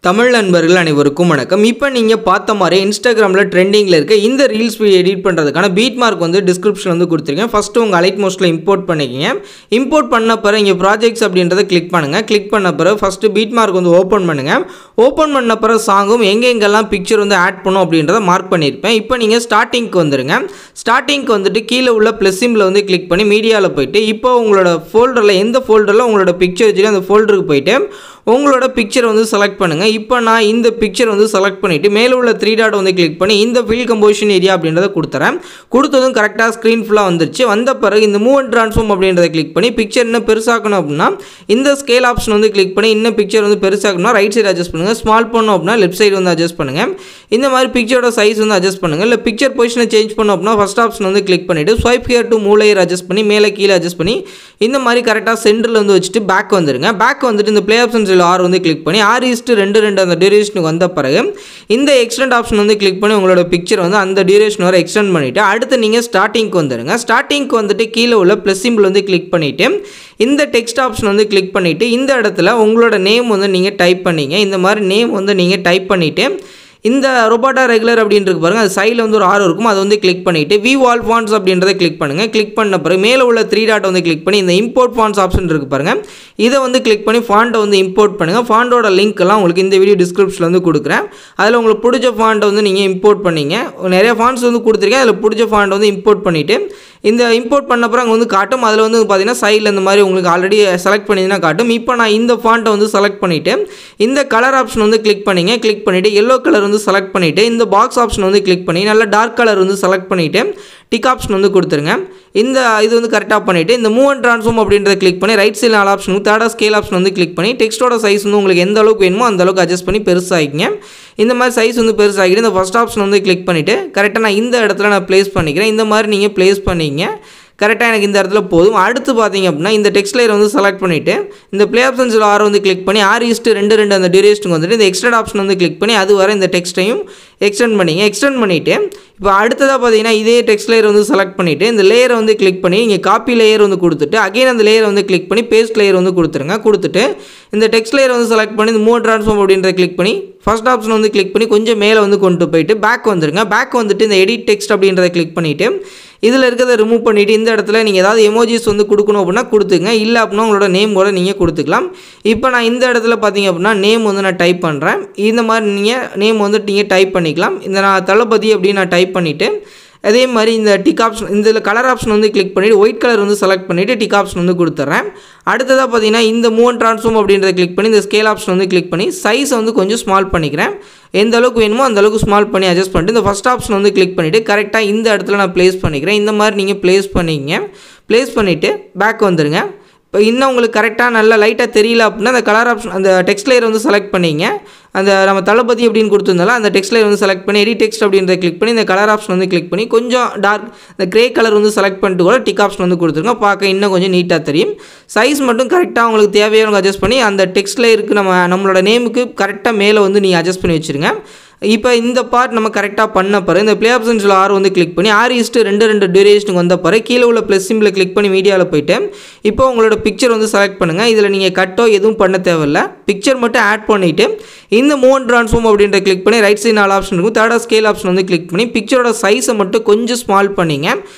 தமிழ் நண்பர்கள் அனைவருக்கும் வணக்கம். இப்போ நீங்கள் பார்த்த மாதிரி இன்ஸ்டாகிராமில் ட்ரெண்டிங்கில் இருக்க இந்த ரீல்ஸ் வீடியோ எடிட் பண்ணுறதுக்கான பீட்மார்க் வந்து டிஸ்கிரிப்ஷன் வந்து கொடுத்துருக்கேன். ஃபஸ்ட்டு உங்கள் அலைட் மோஸ்ட்டில் இம்போர்ட் பண்ணிக்கிங்க. இம்போர்ட் பண்ண பிறகு இங்கே ப்ராஜெக்ட்ஸ் அப்படின்றத கிளிக் பண்ணுங்கள். கிளிக் பண்ண பிறகு ஃபஸ்ட்டு பீட்மார்க் வந்து ஓப்பன் பண்ணுங்கள். ஓப்பன் பண்ண பிறகு சாங்கும் எங்கெங்கெல்லாம் பிக்சர் வந்து ஆட் பண்ணும் அப்படின்றத மார்க் பண்ணியிருப்பேன். இப்போ நீங்கள் ஸ்டார்டிங்க்கு வந்துடுங்க. ஸ்டார்டிங்க்கு வந்துட்டு கீழே உள்ள ப்ளஸ் சிம்பில் வந்து கிளிக் பண்ணி மீடியாவில் போய்ட்டு இப்போ உங்களோட ஃபோல்டரில் எந்த ஃபோல்டரில் உங்களோட பிக்சர் வச்சுட்டு அந்த ஃபோல்டருக்கு போய்ட்டு உங்களோட பிக்சர் வந்து செலக்ட் பண்ணுங்கள். இப்போ நான் இந்த பிக்சர் வந்து செலக்ட் பண்ணிவிட்டு மேலே உள்ள 3 டாட் வந்து கிளிக் பண்ணி இந்த ஃபில் கம்போசிஷன் ஏரியா அப்படின்றத கொடுத்துறேன். கொடுத்ததும் கரெக்டாக ஸ்க்ரீன் ஃபுல்லாக வந்துருச்சு. வந்த பிறகு இந்த மூவ் அண்ட் ட்ரான்ஸ்ஃபார்ம் அப்படின்றத கிளிக் பண்ணி பிக்சர் இன்னும் பெருசாக்கணும் அப்படின்னா இந்த ஸ்கேல் ஆப்ஷன் வந்து கிளிக் பண்ணி இன்னும் பிக்சர் வந்து பெருசாக்கணும்னா ரைட் சைடு அட்ஜஸ்ட் பண்ணுங்கள். ஸ்மால் பண்ணணும் அப்படின்னா லெஃப்ட் சைடு வந்து அட்ஜஸ்ட் பண்ணுங்கள். இந்த மாதிரி பிக்சரோட சைஸ் வந்து அட்ஜஸ்ட் பண்ணுங்கள். இல்லை பிக்சர் பொசிஷனை சேஞ்ச் பண்ணணும் அப்படின்னா ஃபஸ்ட் ஆப்ஷன் வந்து கிளிக் பண்ணிவிட்டு swipe here to move layer adjust பண்ணி மேலே கீழே அட்ஜஸ்ட் பண்ணி இந்த மாதிரி கரெக்டாக சென்டரில் வந்து வச்சுட்டு பேக் வந்துடுங்க. பேக் வந்துட்டு இந்த ப்ளே ஆப்ஷன்ஸ் ஆர் வந்து கிளிக் பண்ணி 6:2 அந்த டியூரேஷனுக்கு வந்த பிறகு இந்த எக்ஸ்டெண்ட் ஆப்ஷன் வந்து கிளிக் பண்ணி உங்களோட பிக்சர் வந்து அந்த டியூரேஷன் வரை எக்ஸ்டெண்ட் பண்ணிவிட்டு அடுத்து நீங்கள் ஸ்டார்டிங்க்கு வந்துடுங்க. ஸ்டார்டிங்க்கு வந்துட்டு கீழே உள்ள ப்ளஸ் சிம்பிள் வந்து கிளிக் பண்ணிவிட்டு இந்த டெக்ஸ்ட் ஆப்ஷன் வந்து கிளிக் பண்ணிவிட்டு இந்த இடத்துல உங்களோட நேம் வந்து நீங்கள் டைப் பண்ணிங்க. இந்த மாதிரி நேம் வந்து நீங்கள் டைப் பண்ணிவிட்டு இந்த ரொபாட்டா ரெகுலர் அப்படின்றது பாருங்கள், அது சைடில் வந்து ஒரு ஆரோ இருக்கும், அதை வந்து கிளிக் பண்ணிவிட்டு வி வால் ஃபாண்ட்ஸ் அப்படின்றத கிளிக் பண்ணுங்கள். கிளிக் பண்ண பிறகு மேலே உள்ள 3 டாட் வந்து கிளிக் பண்ணி இந்த இம்போர்ட் ஃபாண்ட்ஸ் ஆப்ஷன் இருக்குது பாருங்கள், இதை வந்து கிளிக் பண்ணி ஃபாண்ட்டை வந்து இம்போர்ட் பண்ணுங்கள். ஃபாண்டோட லிங்க் எல்லாம் உங்களுக்கு இந்த வீடியோ டிஸ்கிரிப்ஷனில் வந்து கொடுக்குறேன். அதில் உங்களுக்கு பிடிச்ச ஃபாண்ட்டை வந்து நீங்கள் இம்போர்ட் பண்ணிங்க. நிறைய ஃபாண்ட்ஸ் வந்து கொடுத்துருக்கேன். அதில் பிடிச்ச ஃபாண்ட்டை வந்து இம்போர்ட் பண்ணிவிட்டு இந்த இம்போர்ட் பண்ண பிறகு அங்கே வந்து காட்டும். அதில் வந்து பார்த்தீங்கன்னா சைடில் இந்த மாதிரி உங்களுக்கு ஆல்ரெடி செலக்ட் பண்ணிங்கன்னா காட்டும். இப்போ நான் இந்த ஃபாண்ட்டை வந்து செலக்ட் பண்ணிவிட்டு இந்த கலர் ஆப்ஷன் வந்து கிளிக் பண்ணிங்க. கிளிக் பண்ணிவிட்டு எல்லோ கலர் வந்து செலக்ட் பண்ணிவிட்டு இந்த பாக்ஸ் ஆப்ஷன் வந்து கிளிக் பண்ணி நல்லா டார்க் கலர் வந்து செலக்ட் பண்ணிவிட்டு டிக் ஆப்ஷன் வந்து கொடுத்துருங்க. இந்த இது வந்து கரெக்டாக பண்ணிவிட்டு இந்த மூவ் அண்ட் ட்ரான்ஸ்ஃபார்ம் அப்படின்றத கிளிக் பண்ணி ரைட் சைடில் 4 ஆப்ஷன் தேர்டாக ஸ்கேல் ஆப்ஷன் வந்து கிளிக் பண்ணி டெக்ஸ்ட்டோட சைஸ் வந்து உங்களுக்கு எந்த அளவுக்கு வேணுமோ அந்த அளவுக்கு அட்ஜஸ்ட் பண்ணி பெருசாகிங்க. இந்த மாதிரி சைஸ் வந்து பெருசாகிட்டு இந்த ஃபஸ்ட் ஆப்ஷன் வந்து கிளிக் பண்ணிவிட்டு கரெக்டாக நான் இந்த இடத்துல நான் ப்ளேஸ் பண்ணிக்கிறேன். இந்த மாதிரி நீங்கள் ப்ளேஸ் பண்ணிங்க. கரெக்டாக எனக்கு இந்த இடத்துல போதும். அடுத்து பார்த்தீங்க அப்படின்னா இந்த டெக்ஸ்ட் லேயர் வந்து செலக்ட் பண்ணிவிட்டு இந்த ப்ளே ஆப்ஷன்ஸில் ஆர் வந்து கிளிக் பண்ணி 6:2 அந்த டியூரேஷனுக்கு வந்துட்டு இந்த எக்ஸ்டெண்ட் ஆப்ஷன் வந்து கிளிக் பண்ணி அது வர இந்த டெக்ஸ்ட்டையும் எக்ஸ்டெண்ட் பண்ணிங்க. எக்ஸ்டெண்ட் பண்ணிவிட்டு இப்போ அடுத்ததாக பார்த்தீங்கன்னா இதே டெக்ஸ்ட் லேயர் வந்து செலக்ட் பண்ணிவிட்டு இந்த லேயரை வந்து கிளிக் பண்ணி இங்கே காப்பி லேயர் வந்து கொடுத்துட்டு அகைன் அந்த லேயர் வந்து கிளிக் பண்ணி பேஸ்ட் லேயர் வந்து கொடுத்துருங்க. கொடுத்துட்டு இந்த டெக்ஸ்ட் லேயர் வந்து செலக்ட் பண்ணி இந்த மூவ் ட்ரான்ஸ்ஃபார்ம் அப்படின்றத கிளிக் பண்ணி ஃபஸ்ட் ஆப்ஷன் வந்து கிளிக் பண்ணி கொஞ்சம் மேலே வந்து கொண்டு போயிட்டு பேக் வந்துருங்க. பேக் வந்துட்டு இந்த எடிட் டெக்ஸ்ட் அப்படின்றத கிளிக் பண்ணிவிட்டு இதில் இருக்கிறத ரிமூவ் பண்ணிவிட்டு இந்த இடத்துல நீங்கள் ஏதாவது எமோஜிஸ் வந்து கொடுக்கணும் அப்படின்னா கொடுத்துங்க. இல்லை அப்படின்னா உங்களோட நேம் கூட நீங்கள் கொடுத்துக்கலாம். இப்போ நான் இந்த இடத்துல பார்த்தீங்க அப்படின்னா நேம் வந்து நான் டைப் பண்ணுறேன். இந்த மாதிரி நீங்கள் நேம் வந்து நீங்கள் டைப் பண்ணிக்கலாம். இந்த நான் தளபதி அப்படின்னு நான் டைப் பண்ணிவிட்டு அதே மாதிரி இந்த டிக் ஆப்ஷன் இந்த கலர் ஆப்ஷன் வந்து கிளிக் பண்ணிவிட்டு ஒயிட் கலர் வந்து செலக்ட் பண்ணிவிட்டு டிக் ஆப்ஷன் வந்து கொடுத்துட்றேன். அடுத்ததாக பார்த்தீங்கன்னா இந்த மூவ் அண்ட் ட்ரான்ஸ்ஃபார்ம் அப்படின்றத கிளிக் பண்ணி இந்த ஸ்கேல் ஆப்ஷன் வந்து கிளிக் பண்ணி சைஸை வந்து கொஞ்சம் ஸ்மால் பண்ணிக்கிறேன். எந்த அளவுக்கு வேணுமோ அந்த அளவுக்கு ஸ்மால் பண்ணி அட்ஜஸ்ட் பண்ணிட்டு இந்த ஃபஸ்ட் ஆப்ஷன் வந்து கிளிக் பண்ணிவிட்டு கரெக்டாக இந்த இடத்துல நான் ப்ளேஸ் பண்ணிக்கிறேன். இந்த மாதிரி நீங்கள் ப்ளேஸ் பண்ணிங்க. ப்ளேஸ் பண்ணிவிட்டு பேக் வந்துடுங்க. இப்போ இன்னும் உங்களுக்கு கரெக்டாக நல்லா லைட்டாக தெரியல அப்படின்னா அந்த கலர் ஆப்ஷன் அந்த டெக்ஸ்ட் லேயர் வந்து செலக்ட் பண்ணிங்க. அந்த நம்ம தளபதி அப்படின்னு கொடுத்துருந்தாலும் அந்த டெக்ஸ்ட் லேயர் வந்து செலக்ட் பண்ணி எடிட் டெக்ஸ்ட் அப்படின்றத கிளிக் பண்ணி இந்த கலர் ஆப்ஷன் வந்து கிளிக் பண்ணி கொஞ்சம் டார்க் இந்த கிரே கலர் வந்து செலக்ட் பண்ணிட்டு கூட டிக் ஆப்ஷன் வந்து கொடுத்துருங்க. பார்க்க இன்னும் கொஞ்சம் நீட்டாக தெரியும். சைஸ் மட்டும் கரெக்டாக உங்களுக்கு தேவையான அட்ஜஸ்ட் பண்ணி அந்த டெக்ஸ்ட் லேயருக்கு நம்மளோட நேமுக்கு கரெக்டாக மேலே வந்து நீங்கள் அட்ஜஸ்ட் பண்ணி வச்சுருங்க. இப்போ இந்த பார்ட் நம்ம கரெக்டாக பண்ண பிறகு இந்த ப்ளே ஆப்ஷன்ஸில் ஆர் வந்து கிளிக் பண்ணி 6:2 டியூரேஷனுக்கு வந்த பிறகு கீழே உள்ள ப்ளஸ் சிம்பிளை கிளிக் பண்ணி மீடியாவில் போய்ட்டு இப்போ உங்களோட பிக்சர் வந்து செலக்ட் பண்ணுங்கள். இதில் நீங்கள் கட்டோ எதுவும் பண்ண தேவையில்ல. பிக்சர் மட்டும் ஆட் பண்ணிவிட்டு இந்த மூவ் அண்ட் ட்ரான்ஸ்ஃபார்ம் அப்படின்ற கிளிக் பண்ணி ரைட் சைடு 4 ஆப்ஷன் இருக்கும், தேர்டாக ஸ்கேல் ஆப்ஷன் வந்து கிளிக் பண்ணி பிக்சரோட சைஸை மட்டும் கொஞ்சம் ஸ்மால் பண்ணிங்க.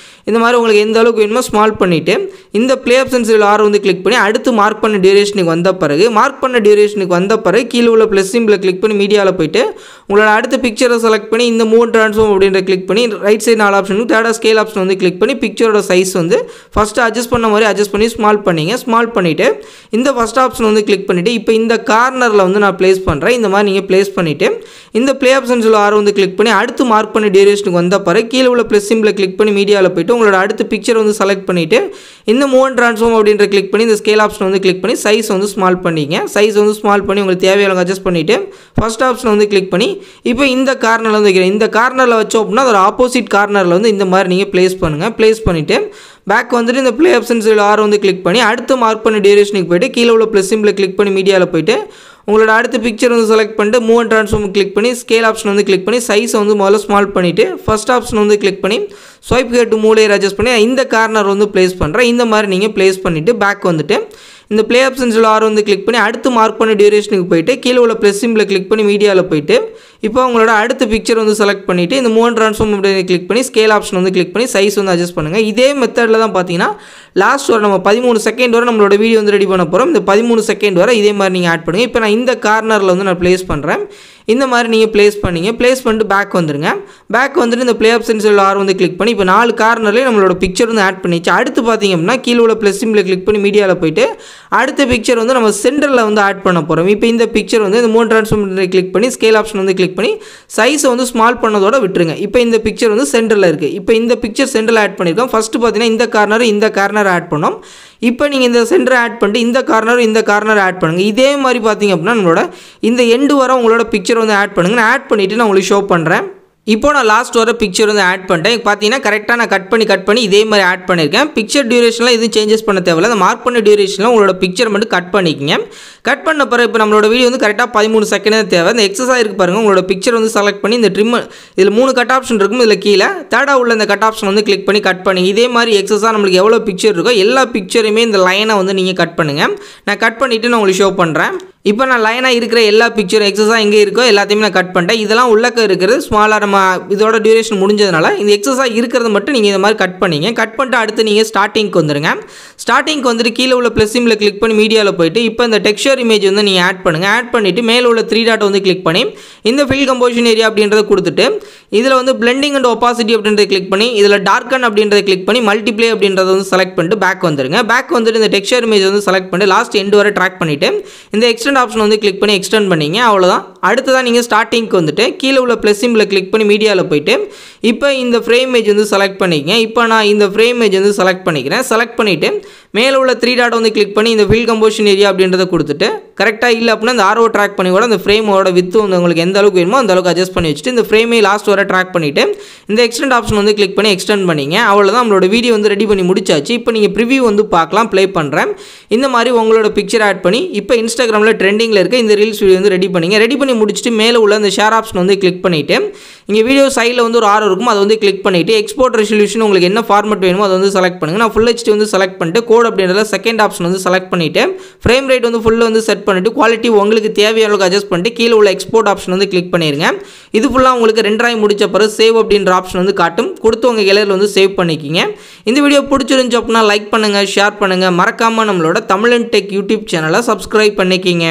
இந்த மாதிரி உங்களுக்கு எந்த அளவுக்கு வேணுமோ ஸ்மால் பண்ணிவிட்டு இந்த ப்ளே ஆப்ஷன்ஸில் ஆர் வந்து கிளிக் பண்ணி அடுத்து மார்க் பண்ண டியூரேஷனுக்கு வந்த பிறகு கீழே உள்ள ப்ளஸ் சிம்பிளை கிளிக் பண்ணி மீடியாவில் போய்ட்டு உங்களோட அடுத்த பிக்சரை செலக்ட் பண்ணி இந்த மூவ் ட்ரான்ஸ்ஃபார்ம் அப்படின்ற கிளிக் பண்ணி ரைட் சைடு 4 ஆப்ஷனுக்கு தேர்டாக ஸ்கேல் ஆப்ஷன் வந்து கிளிக் பண்ணி பிக்சரோட சைஸ் வந்து ஃபஸ்ட்டு அட்ஜஸ்ட் பண்ண மாதிரி அட்ஜஸ்ட் பண்ணி ஸ்மால் பண்ணிங்க. ஸ்மால் பண்ணிவிட்டு இந்த ஃபஸ்ட் ஆப்ஷன் வந்து கிளிக் பண்ணிவிட்டு இப்போ இந்த கார்னரில் வந்து நான் ப்ளேஸ் பண்ணுறேன். இந்த மாதிரி நீங்கள் ப்ளேஸ் பண்ணிவிட்டு இந்த ப்ளே ஆப்ஷன்ஸில் ஆர் வந்து கிளிக் பண்ணி அடுத்து மார்க் பண்ண டியூரேஷனுக்கு வந்த பிறகு கீழே உள்ள ப்ளஸ் சிம்பிளை கிளிக் பண்ணி மீடியாவில் போய்ட்டு உங்களோட அடுத்த பிக்சர் வந்து செலக்ட் பண்ணிவிட்டு இந்த மூவ் அண்ட் ட்ரான்ஸ்ஃபார்ம் அப்படின்ற கிளிக் பண்ணி இந்த ஸ்கேல் ஆப்ஷன் வந்து கிளிக் பண்ணி சைஸ் வந்து ஸ்மால் பண்ணிங்க. சைஸ் வந்து ஸ்மால் பண்ணி உங்களுக்கு தேவையான அட்ஜஸ்ட் பண்ணிவிட்டு ஃபஸ்ட் ஆப்ஷன் வந்து கிளிக் பண்ணி இப்போ இந்த கார்னரில் வந்து வைக்கிறேன். இந்த கார்னரில் வச்சோம் அப்படின்னா ஒரு ஆப்போசிட் கார்னரில் வந்து இந்த மாதிரி நீங்கள் ப்ளேஸ் பண்ணுங்கள். ப்ளேஸ் பண்ணிவிட்டு பேக் வந்துட்டு இந்த ப்ளே ஆப்ஷன்ஸில் ஆர் வந்து கிளிக் பண்ணி அடுத்து மார்க் பண்ண டியூரேஷனுக்கு போய்ட்டு கீழே உள்ள ப்ளஸ் சிம்பிளை கிளிக் பண்ணி மீடியாவில் போய்ட்டு உங்களோட அடுத்த பிக்சர் வந்து செலக்ட் பண்ணிட்டு மூவ் அண்ட் ட்ரான்ஸ்ஃபார்ம் கிளிக் பண்ணி ஸ்கேல் ஆப்ஷன் வந்து கிளிக் பண்ணி சைஸை வந்து முதல்ல ஸ்மால் பண்ணிவிட்டு ஃபஸ்ட் ஆப்ஷன் வந்து கிளிக் பண்ணி swipe here to move layer adjust பண்ணி இந்த கார்னர் வந்து ப்ளேஸ் பண்ணுறேன். இந்த மாதிரி நீங்கள் ப்ளேஸ் பண்ணிவிட்டு பேக் வந்துட்டு இந்த ப்ளே ஆப்ஷன்ஸில் ஆர் வந்து கிளிக் பண்ணி அடுத்து மார்க் பண்ணி டியூரேஷனுக்கு போயிட்டு கீழே உள்ள ப்ளஸ் சிம்பில் கிளிக் பண்ணி மீடியாவில் போயிட்டு இப்போ உங்களோட அடுத்த பிக்சர் வந்து செலக்ட் பண்ணிவிட்டு இந்த மூவ் அண்ட் ட்ரான்ஸ்ஃபார்ம் கிளிக் பண்ணி ஸ்கேல் ஆப்ஷன் வந்து கிளிக் பண்ணி சைஸ் வந்து அட்ஜஸ்ட் பண்ணுங்கள். இதே மெத்தடில் தான் பார்த்தீங்கன்னா லாஸ்ட் வரை நம்ம 13 செகண்ட் வரை நம்மளோட வீடியோ வந்து ரெடி பண்ண போகிறோம். இந்த 13 செகண்ட் வரை இதே மாதிரி நீங்கள் ஆட் பண்ணுங்கள். இப்போ நான் இந்த கார்னரில் வந்து நான் ப்ளேஸ் பண்ணுறேன். இந்த மாதிரி நீங்கள் ப்ளேஸ் பண்ணிட்டு பேக் வந்துடுங்க. பேக் வந்துட்டு இந்த ப்ளே ஆப்ஷன்ஸில் ஆர் வந்து கிளிக் பண்ணி இப்போ 4 கார்னர்லேயே நம்மளோட பிக்சர் வந்து ஆட் பண்ணிச்சு. அடுத்து பார்த்தீங்க அப்படின்னா கீழே உள்ள ப்ளஸ் சிம்பில் கிளிக் பண்ணி மீடியாவில் போயிட்டு அடுத்த பிக்சர் வந்து நம்ம சென்டரில் வந்து ஆட் பண்ண போகிறோம். இப்போ இந்த பிக்சர் வந்து இந்த மூவ் ட்ரான்ஸ்ஃபார்ம் கிளிக் பண்ணி ஸ்கேல் ஆப்ஷன் வந்து கிளிக் பண்ணி சைஸை வந்து ஸ்மால் பண்ணதோட விட்டுருங்க. இப்போ இந்த பிக்சர் வந்து சென்டரில் இருக்குது. இப்போ இந்த பிக்சர் சென்டரில் ஆட் பண்ணியிருக்கோம். ஃபஸ்ட்டு பார்த்தீங்கன்னா இந்த கார்னர் ஆட் பண்ணோம். இப்போ நீங்கள் இந்த சென்டரை ஆட் பண்ணிட்டு இந்த கார்னர் ஆட் பண்ணுங்கள். இதே மாதிரி பார்த்தீங்க அப்படின்னா நம்மளோட இந்த எண்டு வர உங்களோட பிக்சர் வந்து ஆட் பண்ணுங்கள். நான் ஆட் பண்ணிவிட்டு நான் உங்களுக்கு ஷோ பண்ணுறேன். இப்போ நான் லாஸ்ட் வர பிக்சர் வந்து ஆட் பண்ணிட்டேன். பார்த்தீங்கன்னா கரெக்டாக நான் கட் பண்ணி இதே மாதிரி ஆட் பண்ணியிருக்கேன். பிக்சர் டியூரேஷனில் எதுவும் சேஞ்சஸ் பண்ண தேவையில்லை. அந்த மார்க் பண்ண டியூரேஷனில் உங்களோட பிக்சர் மட்டும் கட் பண்ணிக்கங்க. கட் பண்ண பிறகு இப்போ நம்மளோட வீடியோ வந்து கரெக்டாக 13 செகண்ட் தான் தேவை. இந்த எக்ஸஸாக இருக்குது பாருங்கள். உங்களோட பிக்சர் வந்து செலக்ட் பண்ணி இந்த ட்ரிம் இதில் 3 கட் ஆப்ஷன் இருக்கும். இதில் கீழே தேர்டாக உள்ள இந்த கட் ஆப்ஷன் வந்து கிளிக் பண்ணி கட் பண்ணி இதே மாதிரி எக்ஸஸாக நம்மளுக்கு எவ்வளோ பிக்சர் இருக்கோ எல்லா பிக்சரையுமே இந்த லைனை வந்து நீங்கள் கட் பண்ணுங்கள். நான் கட் பண்ணிவிட்டு நான் உங்களுக்கு ஷோ பண்ணுறேன். இப்போ நான் லைனாக இருக்கிற எல்லா பிக்சரும் எக்ஸஸாக எங்கே இருக்கோ எல்லாத்தையுமே நான் கட் பண்ணிட்டேன். இதெல்லாம் உள்ளக்க இருக்கிறது ஸ்மாலாக நம்ம இதோட டியூரேஷன் முடிஞ்சதுனால இந்த எக்ஸஸாக இருக்கிறது மட்டும் நீங்கள் இந்த மாதிரி கட் பண்ணிங்க. கட் பண்ணிட்டு அடுத்து நீங்கள் ஸ்டார்டிங்க்கு வந்துடுங்க. ஸ்டார்டிங்க்கு வந்துட்டு கீழே உள்ள ப்ளஸ் சிம்பில் கிளிக் பண்ணி மீடியாவில் போயிட்டு இப்போ இந்த டெக்ஸ்சர் இமேஜ் வந்து நீங்கள் ஆட் பண்ணுங்கள். ஆட் பண்ணிவிட்டு மேலே உள்ள 3 டாட் வந்து கிளிக் பண்ணி இந்த ஃபில் கம்போசிஷன் ஏரியா அப்படின்றத கொடுத்துட்டு இதில் வந்து பிளெண்டிங் அண்ட் ஒப்பாசிட்டி அப்படின்றத கிளிக் பண்ணி இதில் டார்க்கன் அப்படின்றத கிளிக் பண்ணி மல்டிப்ளே அப்படின்றத வந்து செலக்ட் பண்ணிட்டு பேக் வந்துடுங்க. பேக் வந்துட்டு இந்த டெக்ஸ்சர் இமேஜ் வந்து செலக்ட் பண்ணி லாஸ்ட் எண்டு வரை ட்ராக் பண்ணிவிட்டு இந்த எக்ஸ்டெண்ட் ஆப்ஷன் வந்து கிளிக் பண்ணி எக்ஸ்டெண்ட் பண்ணிங்க. அவ்வளோதான். அடுத்ததான் நீங்கள் ஸ்டார்டிங்க்கு வந்துட்டு கீழே உள்ள ப்ளஸ் சிம்பில் கிளிக் பண்ணி மீடியாவில் போயிட்டு இப்போ இந்த ஃப்ரேம் இமேஜ் வந்து செலக்ட் பண்ணிக்கங்க. இப்போ நான் இந்த ஃப்ரேம் இமேஜ் வந்து செலக்ட் பண்ணிக்கிறேன். செலக்ட் பண்ணிவிட்டு மேலே உள்ள 3 டாட் வந்து கிளிக் பண்ணி இந்த ஃபில் கம்போசிஷன் ஏரியா அப்படின்றத கொடுத்துட்டு கரெக்டாக இல்லை அப்படின்னா இந்த ஆர்ஓ ட்ராக் பண்ணி கூட அந்த ஃப்ரேமோட வித்து வந்து உங்களுக்கு எந்த அளவுக்கு வேணுமோ அந்த அளவுக்கு அட்ஜஸ்ட் பண்ணி வச்சுட்டு இந்த ஃப்ரேமே லாஸ்ட் வர ட்ராக் பண்ணிவிட்டு இந்த எக்ஸ்டெண்ட் ஆப்ஷன் வந்து கிளிக் பண்ணி எக்ஸ்டெண்ட் பண்ணிங்க. அவ்வளோதான். நம்மளோட வீடியோ வந்து ரெடி பண்ணி முடிச்சாச்சு. இப்போ நீங்கள் ப்ரிவியூ வந்து பார்க்கலாம். ப்ளே பண்ணுறேன். இந்த மாதிரி உங்களோட பிக்சர் ஆட் பண்ணி இப்போ இன்ஸ்டாகிராமில் ட்ரெண்டிங்கில் இருக்க இந்த ரீல்ஸ் வீடியோ வந்து ரெடி பண்ணிங்க. ரெடி பண்ணி முடிச்சுட்டு மேலே உள்ள அந்த ஷேர் ஆப்ஷன் வந்து கிளிக் பண்ணிவிட்டு இங்கே வீடியோ சைடில் வந்து ஒரு ஆரோ இருக்கும். அதை வந்து கிளிக் பண்ணிவிட்டு எக்ஸ்போர்ட் ரெசல்யூஷன் உங்களுக்கு என்ன ஃபார்மேட் வேணுமோ அதை வந்து செலக்ட் பண்ணுங்கள். நான் ஃபுல் ஹெச்டி வந்து செலக்ட் பண்ணிட்டு கோட் அப்படின்றத செகண்ட் ஆப்ஷன் வந்து செலக்ட் பண்ணிவிட்டு ஃப்ரேம் ரேட் வந்து ஃபுல்லாக வந்து செட் பண்ணிவிட்டு குவாலிட்டி உங்களுக்கு தேவையான அளவுக்கு அட்ஜஸ்ட் பண்ணிட்டு கீழே உள்ள எக்ஸ்போர்ட் ஆப்ஷன் வந்து கிளிக் பண்ணிடுங்க. இது ஃபுல்லாக உங்களுக்கு ரெண்டராய் முடிச்ச பிறகு சேவ் அப்படின்ற ஆப்ஷன் வந்து காட்டும். கொடுத்து உங்கள் கேலரியில் வந்து சேவ் பண்ணிக்கிங்க. இந்த வீடியோ பிடிச்சிருந்துச்சு அப்படின்னா லைக் பண்ணுங்கள், ஷேர் பண்ணுங்கள். மறக்காமல் நம்மளோட தமிழன் டெக் யூடியூப் சேனலை சப்ஸ்கிரைப் பண்ணிக்கிங்க.